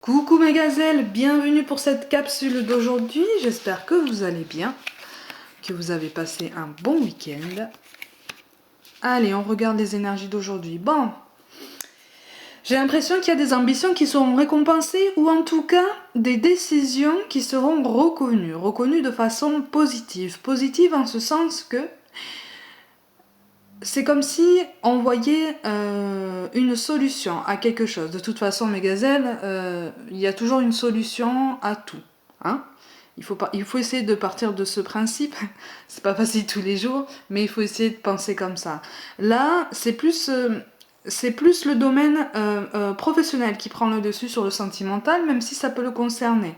Coucou mes gazelles, bienvenue pour cette capsule d'aujourd'hui. J'espère que vous allez bien, que vous avez passé un bon week-end. Allez, on regarde les énergies d'aujourd'hui. Bon, j'ai l'impression qu'il y a des ambitions qui seront récompensées ou en tout cas des décisions qui seront reconnues de façon positive. Positive en ce sens que c'est comme si on voyait une solution à quelque chose. De toute façon, mes gazelles, il y a toujours une solution à tout. Hein, il faut essayer de partir de ce principe. C'est pas facile tous les jours, mais il faut essayer de penser comme ça. Là, c'est plus le domaine professionnel qui prend le dessus sur le sentimental, même si ça peut le concerner.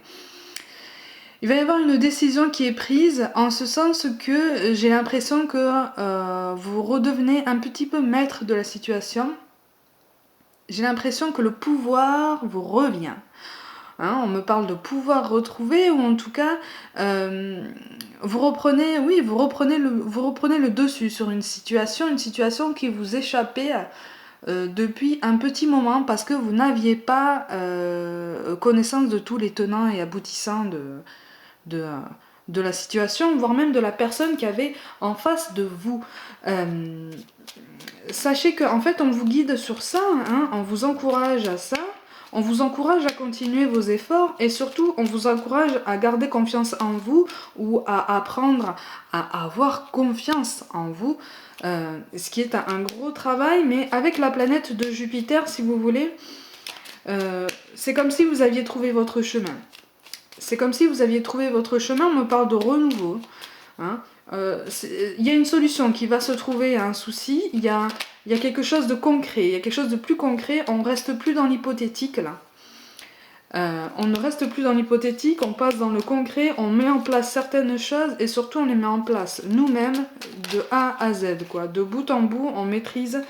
Il va y avoir une décision qui est prise en ce sens que j'ai l'impression que vous redevenez un petit peu maître de la situation. J'ai l'impression que le pouvoir vous revient. Hein, on me parle de pouvoir retrouver, ou en tout cas, vous reprenez le dessus sur une situation qui vous échappait depuis un petit moment parce que vous n'aviez pas connaissance de tous les tenants et aboutissants de, de la situation, voire même de la personne qui avait en face de vous. Sachez qu'en fait, on vous guide sur ça, hein, on vous encourage à ça, on vous encourage à continuer vos efforts et surtout, on vous encourage à garder confiance en vous ou à apprendre à avoir confiance en vous, ce qui est un gros travail, mais avec la planète de Jupiter, si vous voulez, c'est comme si vous aviez trouvé votre chemin. C'est comme si vous aviez trouvé votre chemin, on me parle de renouveau. Hein. Y a une solution qui va se trouver à un souci, il y a quelque chose de concret, il y a quelque chose de plus concret, on ne reste plus dans l'hypothétique là. On ne reste plus dans l'hypothétique, on passe dans le concret, on met en place certaines choses et surtout on les met en place nous-mêmes de A à Z, quoi. De bout en bout, on maîtrise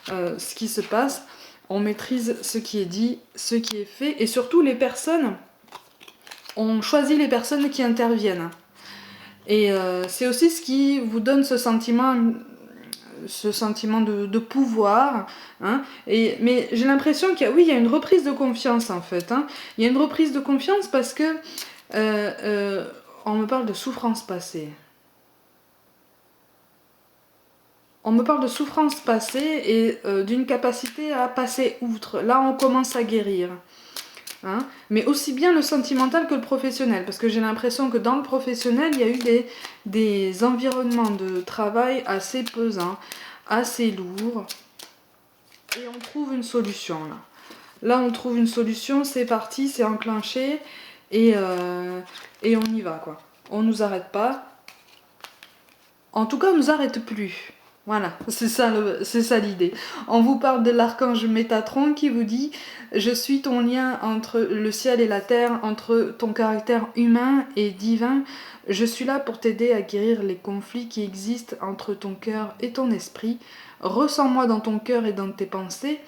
ce qui se passe, on maîtrise ce qui est dit, ce qui est fait et surtout les personnes. On choisit les personnes qui interviennent. Et c'est aussi ce qui vous donne ce sentiment de pouvoir. Hein. Mais j'ai l'impression qu'il y a une reprise de confiance en fait. Hein. Il y a une reprise de confiance parce que on me parle de souffrance passée. On me parle de souffrance passée et d'une capacité à passer outre. Là, on commence à guérir. Hein, mais aussi bien le sentimental que le professionnel, parce que j'ai l'impression que dans le professionnel, il y a eu des environnements de travail assez pesants, assez lourds, et on trouve une solution là. Là, on trouve une solution, c'est parti, c'est enclenché, et on y va, quoi. On nous arrête pas. En tout cas, on nous arrête plus. Voilà, c'est ça l'idée. On vous parle de l'archange Métatron qui vous dit « Je suis ton lien entre le ciel et la terre, entre ton caractère humain et divin. Je suis là pour t'aider à guérir les conflits qui existent entre ton cœur et ton esprit. Ressens-moi dans ton cœur et dans tes pensées.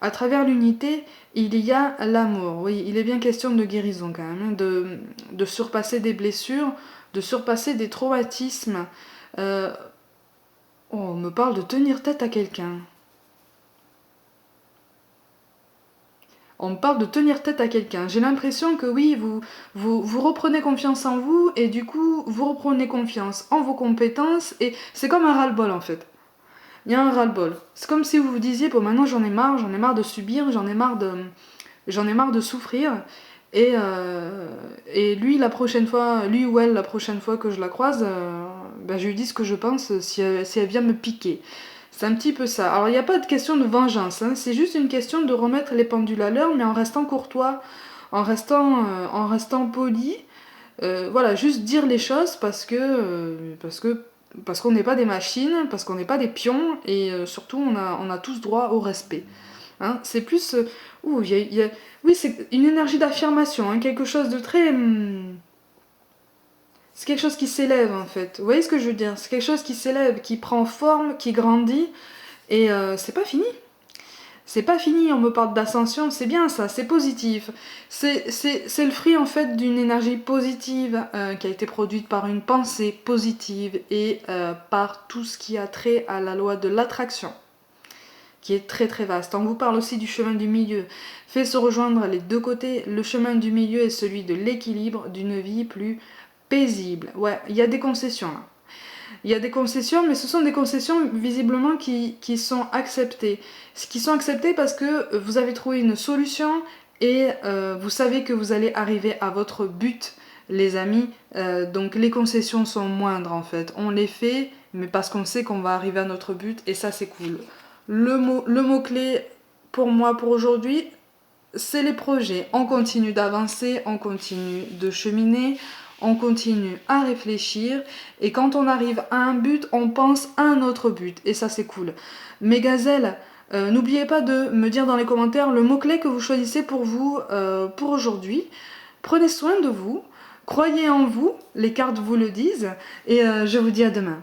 À travers l'unité, il y a l'amour. » Oui, il est bien question de guérison quand même, de surpasser des blessures, de surpasser des traumatismes. On me parle de tenir tête à quelqu'un. On me parle de tenir tête à quelqu'un. J'ai l'impression que oui, vous reprenez confiance en vous et du coup, vous reprenez confiance en vos compétences et c'est comme un ras-le-bol en fait. Il y a un ras-le-bol. C'est comme si vous vous disiez, bon maintenant j'en ai marre de subir, j'en ai marre de souffrir. Et lui ou elle, la prochaine fois que je la croise, je lui dis ce que je pense si elle vient me piquer. C'est un petit peu ça. Alors il n'y a pas de question de vengeance, hein, c'est juste une question de remettre les pendules à l'heure, mais en restant courtois, en restant poli. Voilà, juste dire les choses parce qu'on n'est pas des machines, parce qu'on n'est pas des pions, et surtout on a tous droit au respect. Hein, c'est plus... oui, c'est une énergie d'affirmation, hein, quelque chose de très... c'est quelque chose qui s'élève en fait. Vous voyez ce que je veux dire? C'est quelque chose qui s'élève, qui prend forme, qui grandit, et c'est pas fini. C'est pas fini, on me parle d'ascension, c'est bien ça, c'est positif. C'est le fruit en fait d'une énergie positive qui a été produite par une pensée positive et par tout ce qui a trait à la loi de l'attraction. qui est très très vaste. On vous parle aussi du chemin du milieu. Fait se rejoindre les deux côtés. Le chemin du milieu est celui de l'équilibre, d'une vie plus paisible. Ouais, il y a des concessions là. Il y a des concessions, mais ce sont des concessions visiblement qui sont acceptées. Qui sont acceptées parce que vous avez trouvé une solution et vous savez que vous allez arriver à votre but, les amis. Donc les concessions sont moindres en fait. On les fait, mais parce qu'on sait qu'on va arriver à notre but et ça c'est cool. Le mot-clé pour moi pour aujourd'hui, c'est les projets. On continue d'avancer, on continue de cheminer, on continue à réfléchir et quand on arrive à un but, on pense à un autre but et ça c'est cool. Mes gazelles, n'oubliez pas de me dire dans les commentaires le mot-clé que vous choisissez pour vous pour aujourd'hui. Prenez soin de vous, croyez en vous, les cartes vous le disent et je vous dis à demain.